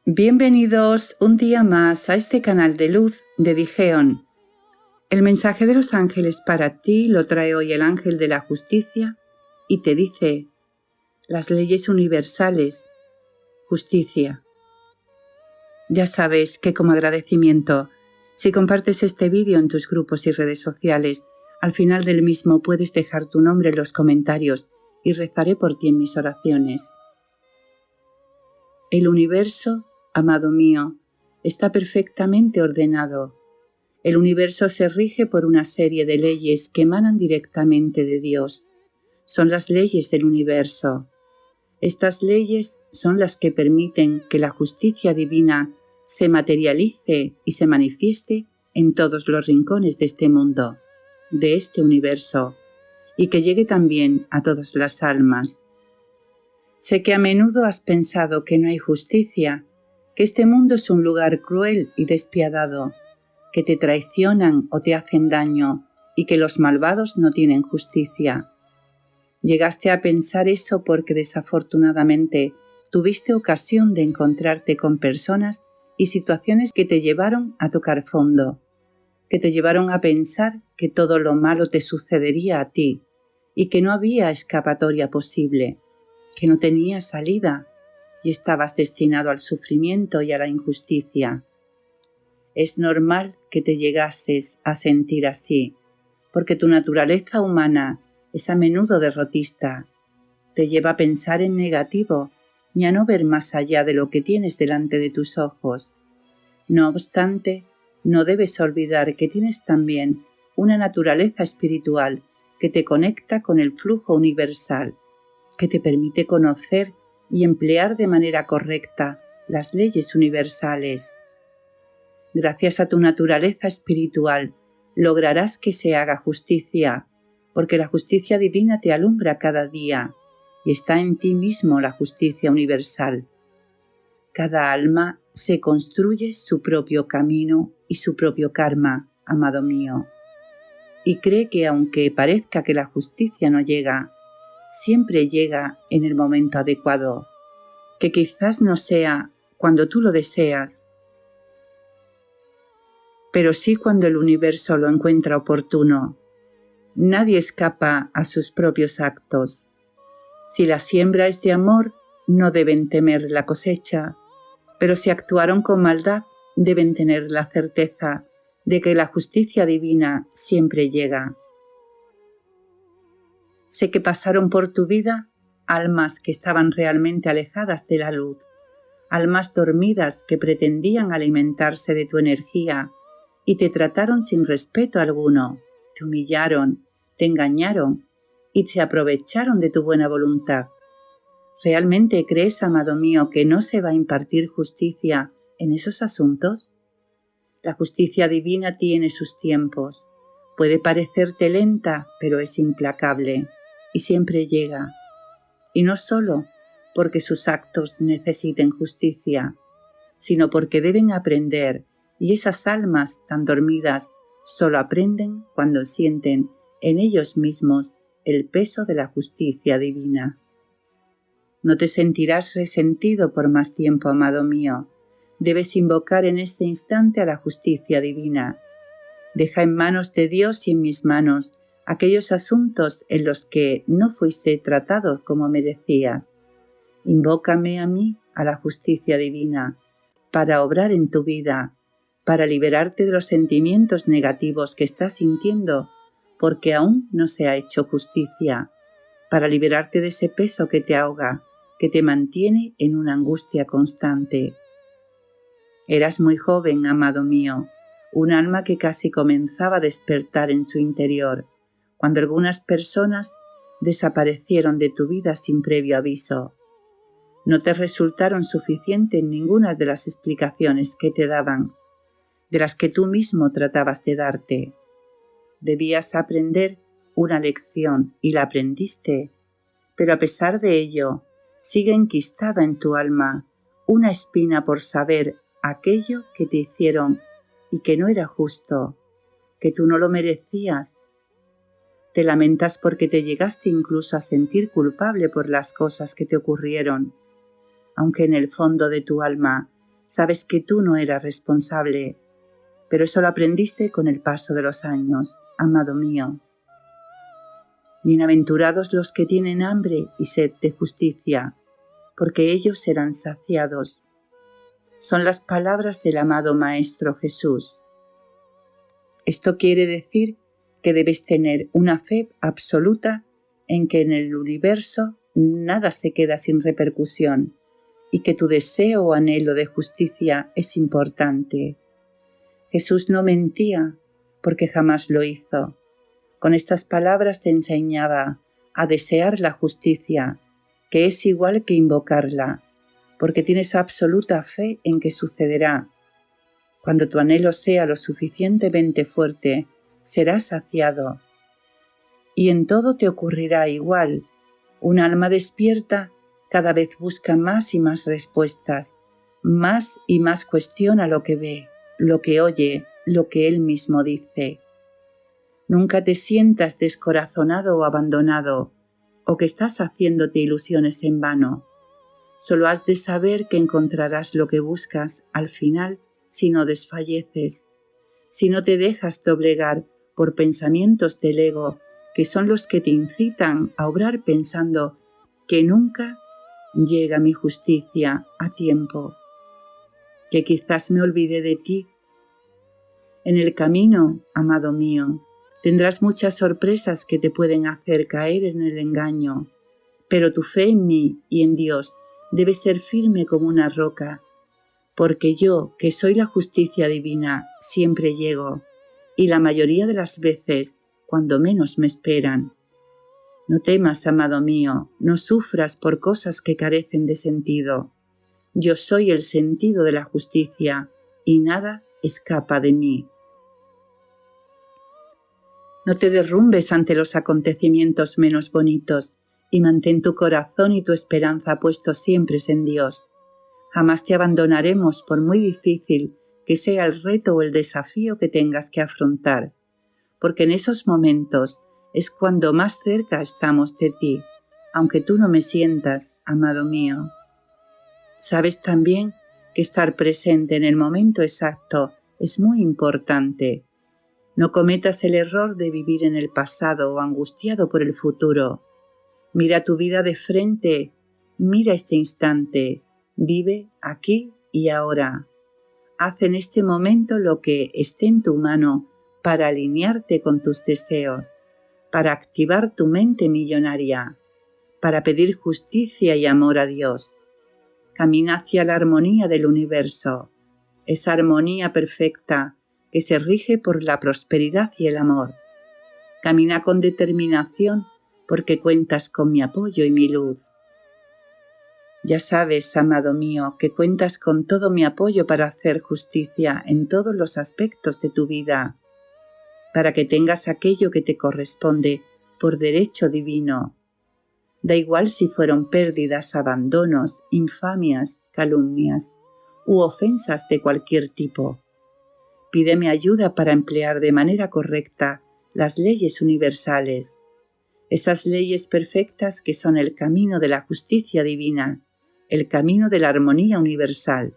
Bienvenidos un día más a este canal de luz de Digeon. El mensaje de los ángeles para ti lo trae hoy el ángel de la justicia y te dice: las leyes universales, justicia. Ya sabes que como agradecimiento, si compartes este vídeo en tus grupos y redes sociales, al final del mismo puedes dejar tu nombre en los comentarios y rezaré por ti en mis oraciones. El universo, amado mío, está perfectamente ordenado. El universo se rige por una serie de leyes que emanan directamente de Dios. Son las leyes del universo. Estas leyes son las que permiten que la justicia divina se materialice y se manifieste en todos los rincones de este mundo, de este universo, y que llegue también a todas las almas. Sé que a menudo has pensado que no hay justicia, que este mundo es un lugar cruel y despiadado, que te traicionan o te hacen daño y que los malvados no tienen justicia. Llegaste a pensar eso porque desafortunadamente tuviste ocasión de encontrarte con personas y situaciones que te llevaron a tocar fondo, que te llevaron a pensar que todo lo malo te sucedería a ti y que no había escapatoria posible, que no tenías salida y estabas destinado al sufrimiento y a la injusticia. Es normal que te llegases a sentir así, porque tu naturaleza humana es a menudo derrotista, te lleva a pensar en negativo y a no ver más allá de lo que tienes delante de tus ojos. No obstante, no debes olvidar que tienes también una naturaleza espiritual que te conecta con el flujo universal, que te permite conocer y emplear de manera correcta las leyes universales. Gracias a tu naturaleza espiritual, lograrás que se haga justicia, porque la justicia divina te alumbra cada día y está en ti mismo la justicia universal. Cada alma se construye su propio camino y su propio karma, amado mío, y cree que aunque parezca que la justicia no llega, siempre llega en el momento adecuado, que quizás no sea cuando tú lo deseas, pero sí cuando el universo lo encuentra oportuno. Nadie escapa a sus propios actos. Si la siembra es de amor, no deben temer la cosecha, pero si actuaron con maldad, deben tener la certeza de que la justicia divina siempre llega. Sé que pasaron por tu vida almas que estaban realmente alejadas de la luz, almas dormidas que pretendían alimentarse de tu energía y te trataron sin respeto alguno, te humillaron, te engañaron y se aprovecharon de tu buena voluntad. ¿Realmente crees, amado mío, que no se va a impartir justicia en esos asuntos? La justicia divina tiene sus tiempos. Puede parecerte lenta, pero es implacable y siempre llega. Y no solo porque sus actos necesiten justicia, sino porque deben aprender, y esas almas tan dormidas solo aprenden cuando sienten en ellos mismos el peso de la justicia divina. No te sentirás resentido por más tiempo, amado mío. Debes invocar en este instante a la justicia divina. Deja en manos de Dios y en mis manos aquellos asuntos en los que no fuiste tratado como merecías. Invócame a mí, a la justicia divina, para obrar en tu vida, para liberarte de los sentimientos negativos que estás sintiendo porque aún no se ha hecho justicia, para liberarte de ese peso que te ahoga, que te mantiene en una angustia constante. Eras muy joven, amado mío, un alma que casi comenzaba a despertar en su interior, cuando algunas personas desaparecieron de tu vida sin previo aviso. No te resultaron suficientes ninguna de las explicaciones que te daban, de las que tú mismo tratabas de darte. Debías aprender una lección y la aprendiste, pero a pesar de ello, sigue enquistada en tu alma una espina por saber aquello que te hicieron y que no era justo, que tú no lo merecías. Te lamentas porque te llegaste incluso a sentir culpable por las cosas que te ocurrieron, aunque en el fondo de tu alma Sabes que tú no eras responsable, pero eso lo aprendiste con el paso de los años, amado mío. Bienaventurados los que tienen hambre y sed de justicia, porque ellos serán saciados. Son las palabras del amado Maestro Jesús. Esto quiere decir que debes tener una fe absoluta en que en el universo nada se queda sin repercusión y que tu deseo o anhelo de justicia es importante. Jesús no mentía porque jamás lo hizo. Con estas palabras te enseñaba a desear la justicia, que es igual que invocarla, porque tienes absoluta fe en que sucederá. Cuando tu anhelo sea lo suficientemente fuerte, serás saciado. Y en todo te ocurrirá igual. Un alma despierta cada vez busca más y más respuestas, más y más cuestiona lo que ve, lo que oye, lo que él mismo dice. Nunca te sientas descorazonado o abandonado, o que estás haciéndote ilusiones en vano. Solo has de saber que encontrarás lo que buscas al final si no desfalleces, si no te dejas doblegar por pensamientos del ego que son los que te incitan a obrar pensando que nunca llega mi justicia a tiempo, que quizás me olvidé de ti. En el camino, amado mío, tendrás muchas sorpresas que te pueden hacer caer en el engaño, pero tu fe en mí y en Dios debe ser firme como una roca, porque yo, que soy la justicia divina, siempre llego, y la mayoría de las veces, cuando menos me esperan. No temas, amado mío, no sufras por cosas que carecen de sentido. Yo soy el sentido de la justicia, y nada escapa de mí. No te derrumbes ante los acontecimientos menos bonitos, y mantén tu corazón y tu esperanza puestos siempre en Dios. Jamás te abandonaremos por muy difícil que sea el reto o el desafío que tengas que afrontar, porque en esos momentos es cuando más cerca estamos de ti, aunque tú no me sientas, amado mío. Sabes también que estar presente en el momento exacto es muy importante. No cometas el error de vivir en el pasado o angustiado por el futuro. Mira tu vida de frente, mira este instante. Vive aquí y ahora. Haz en este momento lo que esté en tu mano para alinearte con tus deseos, para activar tu mente millonaria, para pedir justicia y amor a Dios. Camina hacia la armonía del universo, esa armonía perfecta que se rige por la prosperidad y el amor. Camina con determinación porque cuentas con mi apoyo y mi luz. Ya sabes, amado mío, que cuentas con todo mi apoyo para hacer justicia en todos los aspectos de tu vida, para que tengas aquello que te corresponde por derecho divino. Da igual si fueron pérdidas, abandonos, infamias, calumnias u ofensas de cualquier tipo. Pídeme ayuda para emplear de manera correcta las leyes universales, esas leyes perfectas que son el camino de la justicia divina, el camino de la armonía universal.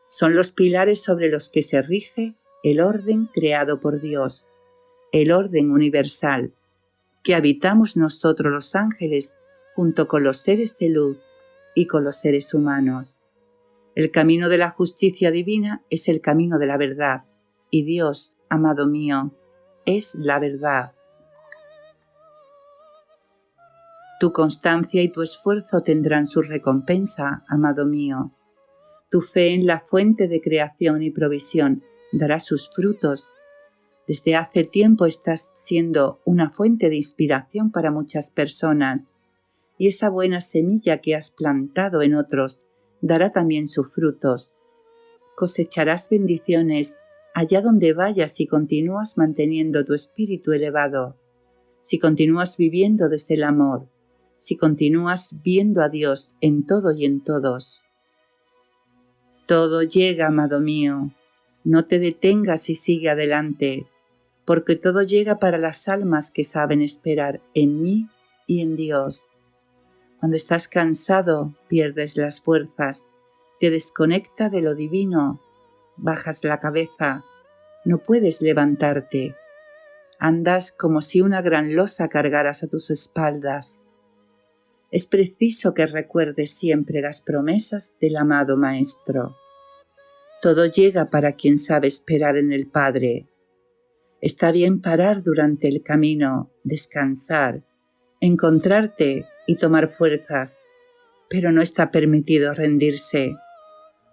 Son los pilares sobre los que se rige el orden creado por Dios, el orden universal, que habitamos nosotros los ángeles junto con los seres de luz y con los seres humanos. El camino de la justicia divina es el camino de la verdad, y Dios, amado mío, es la verdad. Tu constancia y tu esfuerzo tendrán su recompensa, amado mío. Tu fe en la fuente de creación y provisión dará sus frutos. Desde hace tiempo estás siendo una fuente de inspiración para muchas personas, y esa buena semilla que has plantado en otros dará también sus frutos. Cosecharás bendiciones allá donde vayas si continúas manteniendo tu espíritu elevado, si continúas viviendo desde el amor, si continúas viendo a Dios en todo y en todos. Todo llega, amado mío. No te detengas y sigue adelante, porque todo llega para las almas que saben esperar en mí y en Dios. Cuando estás cansado, pierdes las fuerzas, te desconecta de lo divino, bajas la cabeza, no puedes levantarte. Andas como si una gran losa cargaras a tus espaldas. Es preciso que recuerdes siempre las promesas del amado Maestro. Todo llega para quien sabe esperar en el Padre. Está bien parar durante el camino, descansar, encontrarte y tomar fuerzas, pero no está permitido rendirse,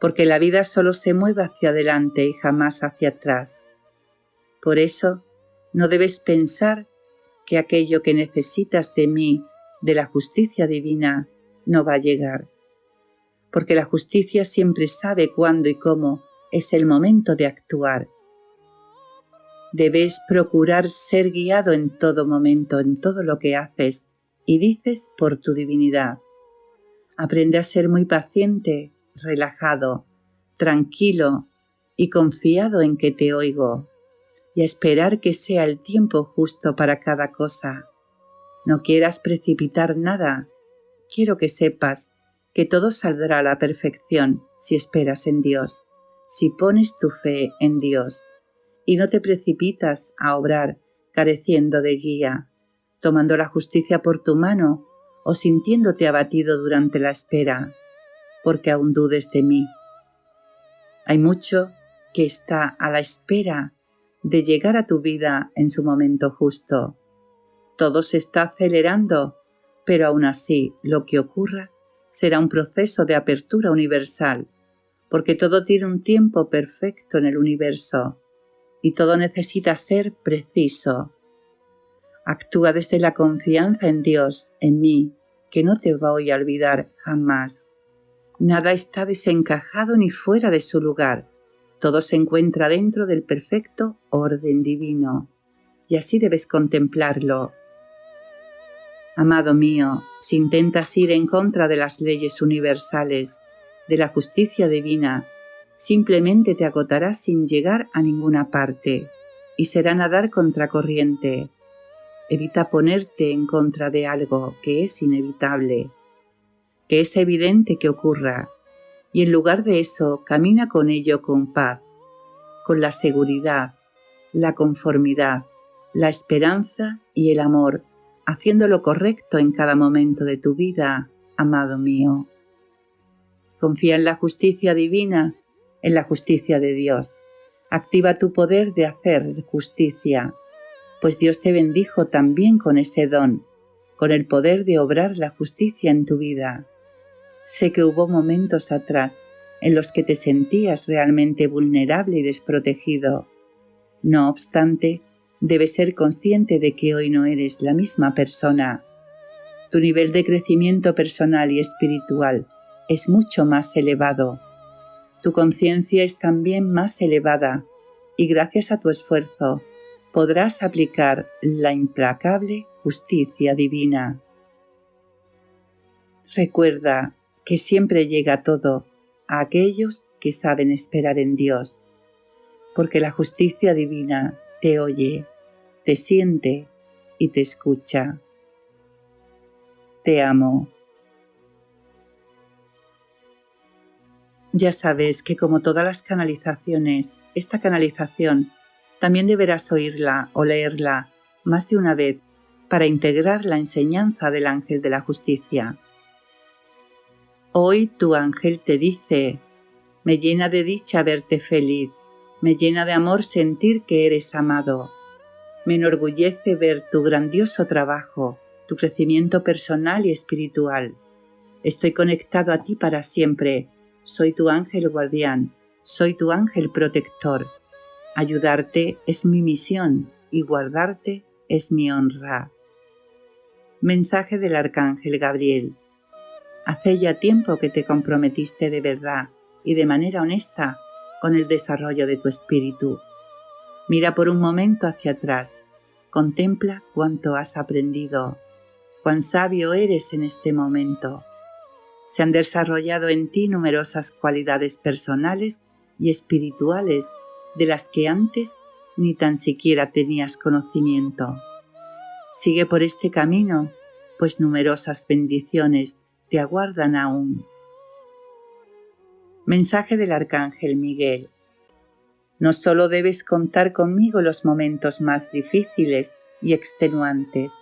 porque la vida solo se mueve hacia adelante y jamás hacia atrás. Por eso, no debes pensar que aquello que necesitas de mí, de la justicia divina, no va a llegar, porque la justicia siempre sabe cuándo y cómo es el momento de actuar. Debes procurar ser guiado en todo momento, en todo lo que haces y dices por tu divinidad. Aprende a ser muy paciente, relajado, tranquilo y confiado en que te oigo, y a esperar que sea el tiempo justo para cada cosa. No quieras precipitar nada. Quiero que sepas que todo saldrá a la perfección si esperas en Dios, si pones tu fe en Dios y no te precipitas a obrar careciendo de guía, tomando la justicia por tu mano o sintiéndote abatido durante la espera, porque aún dudes de mí. Hay mucho que está a la espera de llegar a tu vida en su momento justo. Todo se está acelerando, pero aún así lo que ocurra será un proceso de apertura universal, porque todo tiene un tiempo perfecto en el universo y todo necesita ser preciso. Actúa desde la confianza en Dios, en mí, que no te voy a olvidar jamás. Nada está desencajado ni fuera de su lugar. Todo se encuentra dentro del perfecto orden divino, y así debes contemplarlo. Amado mío, si intentas ir en contra de las leyes universales, de la justicia divina, simplemente te agotarás sin llegar a ninguna parte, y será nadar contracorriente. Evita ponerte en contra de algo que es inevitable, que es evidente que ocurra, y en lugar de eso camina con ello con paz, con la seguridad, la conformidad, la esperanza y el amor, haciendo lo correcto en cada momento de tu vida, amado mío. Confía en la justicia divina, en la justicia de Dios. Activa tu poder de hacer justicia, pues Dios te bendijo también con ese don, con el poder de obrar la justicia en tu vida. Sé que hubo momentos atrás en los que te sentías realmente vulnerable y desprotegido. No obstante, debes ser consciente de que hoy no eres la misma persona. Tu nivel de crecimiento personal y espiritual es mucho más elevado. Tu conciencia es también más elevada y gracias a tu esfuerzo podrás aplicar la implacable justicia divina. Recuerda que siempre llega todo a aquellos que saben esperar en Dios, porque la justicia divina te oye, te siente y te escucha. Te amo. Ya sabes que como todas las canalizaciones, esta canalización también deberás oírla o leerla más de una vez para integrar la enseñanza del ángel de la justicia. Hoy tu ángel te dice: me llena de dicha verte feliz, me llena de amor sentir que eres amado, me enorgullece ver tu grandioso trabajo, tu crecimiento personal y espiritual. Estoy conectado a ti para siempre. Soy tu ángel guardián, soy tu ángel protector. Ayudarte es mi misión y guardarte es mi honra. Mensaje del Arcángel Gabriel. Hace ya tiempo que te comprometiste de verdad y de manera honesta con el desarrollo de tu espíritu. Mira por un momento hacia atrás. Contempla cuánto has aprendido, cuán sabio eres en este momento. Se han desarrollado en ti numerosas cualidades personales y espirituales de las que antes ni tan siquiera tenías conocimiento. Sigue por este camino, pues numerosas bendiciones te aguardan aún. Mensaje del Arcángel Miguel. No solo debes contar conmigo en los momentos más difíciles y extenuantes.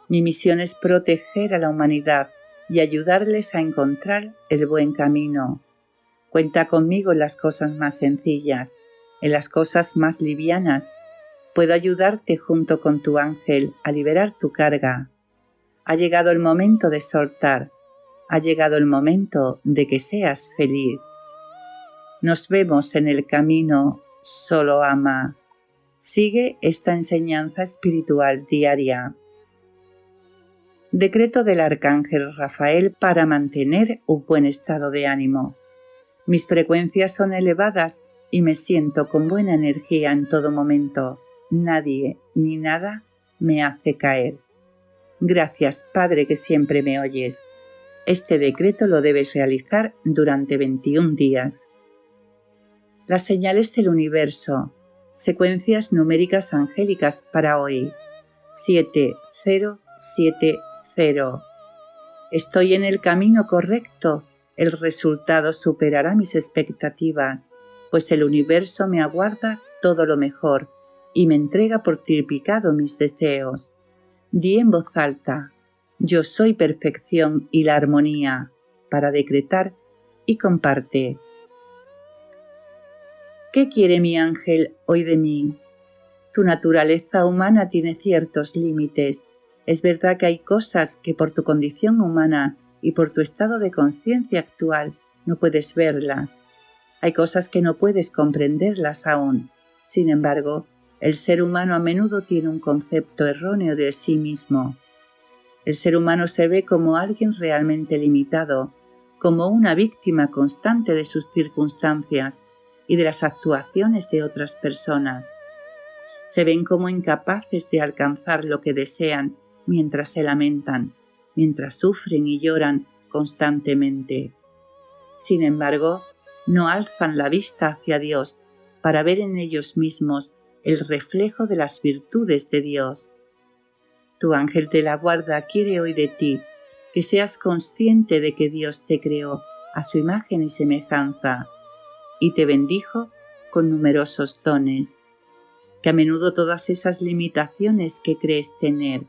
Mi misión es proteger a la humanidad y ayudarles a encontrar el buen camino. Cuenta conmigo en las cosas más sencillas, en las cosas más livianas. Puedo ayudarte junto con tu ángel a liberar tu carga. Ha llegado el momento de soltar. Ha llegado el momento de que seas feliz. Nos vemos en el camino, solo ama. Sigue esta enseñanza espiritual diaria. Decreto del Arcángel Rafael para mantener un buen estado de ánimo. Mis frecuencias son elevadas y me siento con buena energía en todo momento. Nadie ni nada me hace caer. Gracias, Padre, que siempre me oyes. Este decreto lo debes realizar durante 21 días. Las señales del universo. Secuencias numéricas angélicas para hoy. 7070. Estoy en el camino correcto. El resultado superará mis expectativas, pues el universo me aguarda todo lo mejor y me entrega por triplicado mis deseos. Di en voz alta: yo soy perfección y la armonía, para decretar y comparte. ¿Qué quiere mi ángel hoy de mí? Tu naturaleza humana tiene ciertos límites. Es verdad que hay cosas que por tu condición humana y por tu estado de conciencia actual no puedes verlas. Hay cosas que no puedes comprenderlas aún. Sin embargo, el ser humano a menudo tiene un concepto erróneo de sí mismo. El ser humano se ve como alguien realmente limitado, como una víctima constante de sus circunstancias y de las actuaciones de otras personas. Se ven como incapaces de alcanzar lo que desean mientras se lamentan, mientras sufren y lloran constantemente. Sin embargo, no alzan la vista hacia Dios para ver en ellos mismos el reflejo de las virtudes de Dios. Tu ángel de la guarda quiere hoy de ti que seas consciente de que Dios te creó a su imagen y semejanza y te bendijo con numerosos dones, que a menudo todas esas limitaciones que crees tener,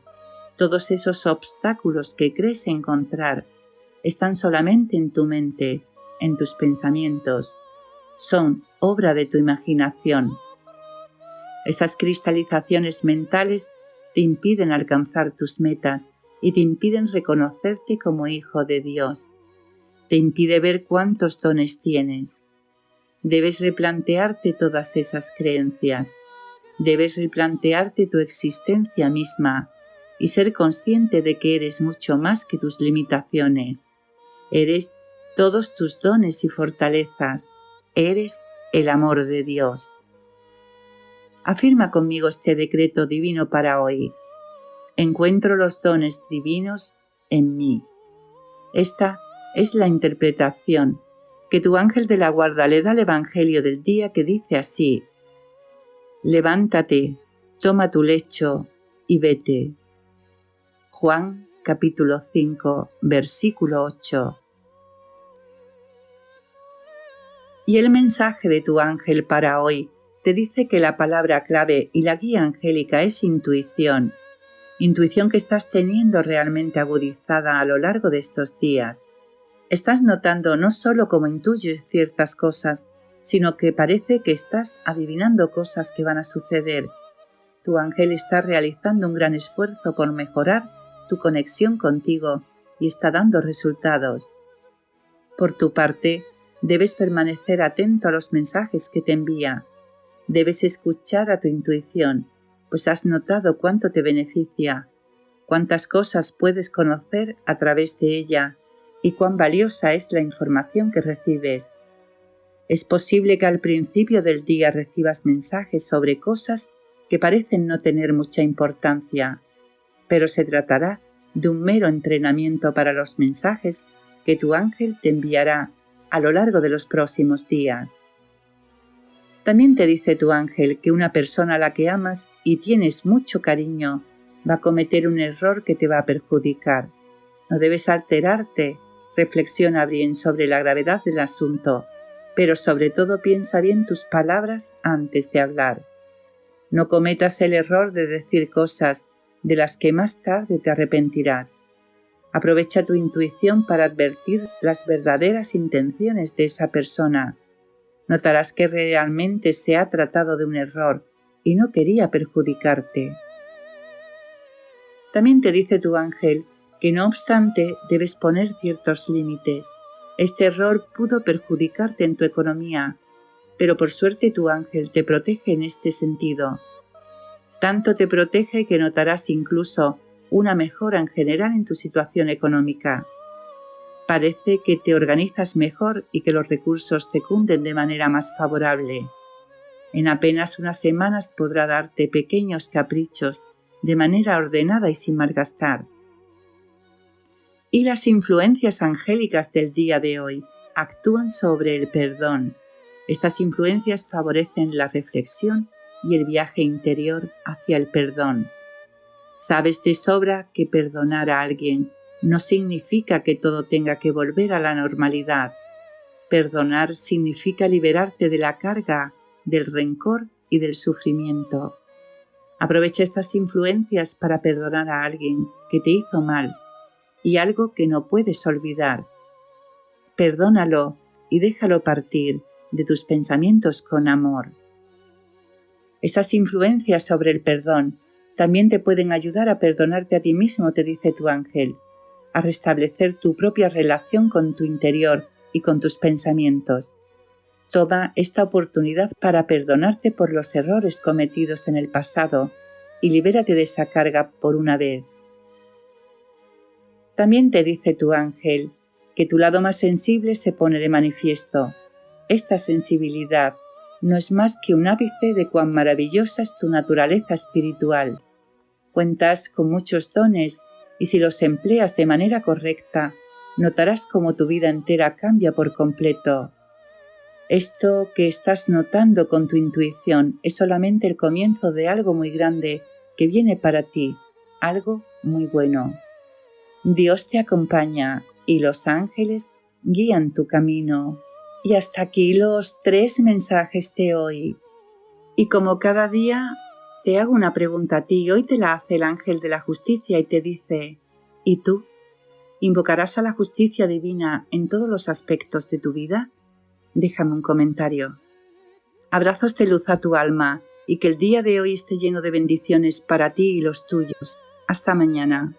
todos esos obstáculos que crees encontrar, están solamente en tu mente, en tus pensamientos. Son obra de tu imaginación. Esas cristalizaciones mentales te impiden alcanzar tus metas y te impiden reconocerte como hijo de Dios. Te impide ver cuántos dones tienes. Debes replantearte todas esas creencias. Debes replantearte tu existencia misma y ser consciente de que eres mucho más que tus limitaciones. Eres todos tus dones y fortalezas. Eres el amor de Dios. Afirma conmigo este decreto divino para hoy. Encuentro los dones divinos en mí. Esta es la interpretación que tu ángel de la guarda le da al Evangelio del día, que dice así: levántate, toma tu lecho y vete. Juan capítulo 5, versículo 8. Y el mensaje de tu ángel para hoy te dice que la palabra clave y la guía angélica es intuición. Intuición que estás teniendo realmente agudizada a lo largo de estos días. Estás notando no solo cómo intuyes ciertas cosas, sino que parece que estás adivinando cosas que van a suceder. Tu ángel está realizando un gran esfuerzo por mejorar tu conexión contigo y está dando resultados. Por tu parte, debes permanecer atento a los mensajes que te envía. Debes escuchar a tu intuición, pues has notado cuánto te beneficia, cuántas cosas puedes conocer a través de ella y cuán valiosa es la información que recibes. Es posible que al principio del día recibas mensajes sobre cosas que parecen no tener mucha importancia, pero se tratará de un mero entrenamiento para los mensajes que tu ángel te enviará a lo largo de los próximos días. También te dice tu ángel que una persona a la que amas y tienes mucho cariño va a cometer un error que te va a perjudicar. No debes alterarte, Reflexiona bien sobre la gravedad del asunto, pero sobre todo piensa bien tus palabras antes de hablar. No cometas el error de decir cosas de las que más tarde te arrepentirás. Aprovecha tu intuición para advertir las verdaderas intenciones de esa persona. Notarás que realmente se ha tratado de un error y no quería perjudicarte. También te dice tu ángel que no obstante debes poner ciertos límites. Este error pudo perjudicarte en tu economía, pero por suerte tu ángel te protege en este sentido. Tanto te protege que notarás incluso una mejora en general en tu situación económica. Parece que te organizas mejor y que los recursos te cunden de manera más favorable. En apenas unas semanas podrá darte pequeños caprichos de manera ordenada y sin malgastar. Y las influencias angélicas del día de hoy actúan sobre el perdón. Estas influencias favorecen la reflexión y el viaje interior hacia el perdón. Sabes de sobra que perdonar a alguien no significa que todo tenga que volver a la normalidad. Perdonar significa liberarte de la carga, del rencor y del sufrimiento. Aprovecha estas influencias para perdonar a alguien que te hizo mal y algo que no puedes olvidar. Perdónalo y déjalo partir de tus pensamientos con amor. Estas influencias sobre el perdón también te pueden ayudar a perdonarte a ti mismo, te dice tu ángel, a restablecer tu propia relación con tu interior y con tus pensamientos. Toma esta oportunidad para perdonarte por los errores cometidos en el pasado y libérate de esa carga por una vez. También te dice tu ángel que tu lado más sensible se pone de manifiesto. Esta sensibilidad no es más que un ápice de cuán maravillosa es tu naturaleza espiritual. Cuentas con muchos dones y si los empleas de manera correcta, notarás cómo tu vida entera cambia por completo. Esto que estás notando con tu intuición es solamente el comienzo de algo muy grande que viene para ti, algo muy bueno. Dios te acompaña y los ángeles guían tu camino. Y hasta aquí los 3 mensajes de hoy. Y como cada día te hago una pregunta a ti, hoy te la hace el ángel de la justicia y te dice: ¿y tú? ¿Invocarás a la justicia divina en todos los aspectos de tu vida? Déjame un comentario. Abrazos de luz a tu alma y que el día de hoy esté lleno de bendiciones para ti y los tuyos. Hasta mañana.